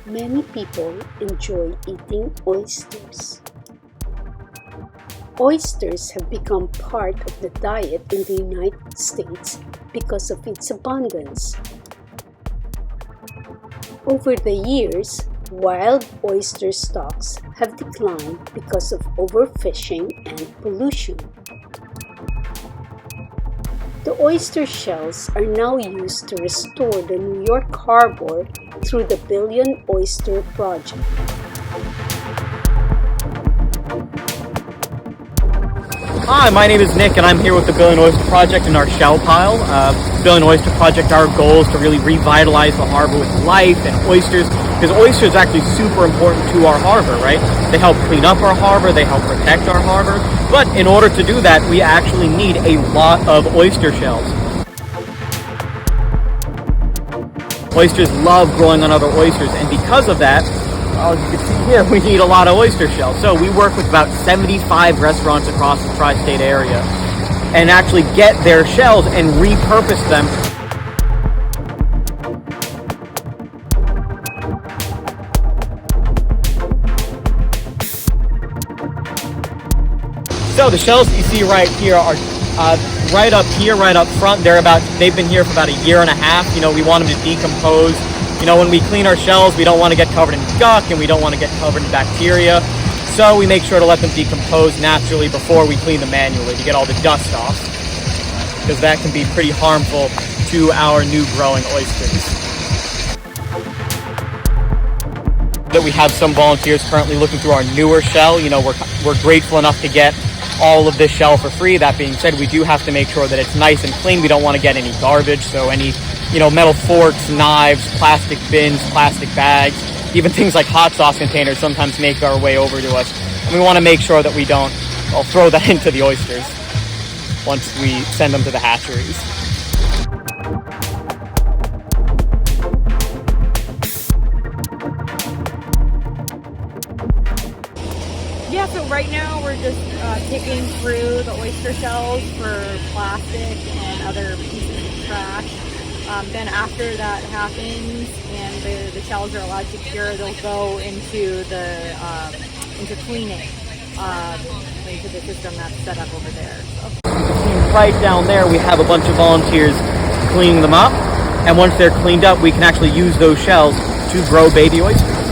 Many people enjoy eating oysters. Oysters have become part of the diet in the United States because of its abundance. Over the years, wild oyster stocks have declined because of overfishing and pollution. The oyster shells are now used to restore the New York harbor through the Billion Oyster Project. Hi, my name is Nick and I'm here with the Billion Oyster Project in our shell pile. Billion Oyster Project, our goal is to really revitalize the harbor with life and oysters, because oysters are actually super important to our harbor, right? They help clean up our harbor, they help protect our harbor, but in order to do that, we actually need a lot of oyster shells. Oysters love growing on other oysters, and because of that, as you can see here, we need a lot of oyster shells. So we work with about 75 restaurants across the tri-state area and actually get their shells and repurpose them. So the shells that you see right here are right up here, right up front. They've been here for about a year and a half. You know, we want them to decompose. You know, when we clean our shells, we don't want to get covered in gunk and we don't want to get covered in bacteria. So we make sure to let them decompose naturally before we clean them manually to get all the dust off, because that can be pretty harmful to our new growing oysters. That we have some volunteers currently looking through our newer shell. You know, we're grateful enough to get all of this shell for free. That being said, we do have to make sure that it's nice and clean. We don't want to get any garbage, so any metal forks, knives, plastic bins, plastic bags, even things like hot sauce containers sometimes make our way over to us. And we want to make sure that we don't throw that into the oysters once we send them to the hatcheries. Yeah, so right now we're just picking through the oyster shells for plastic and other pieces of trash. Then after that happens and the shells are allowed to cure, they'll go into cleaning, into the system that's set up over there. So. Right down there we have a bunch of volunteers cleaning them up, and once they're cleaned up we can actually use those shells to grow baby oysters.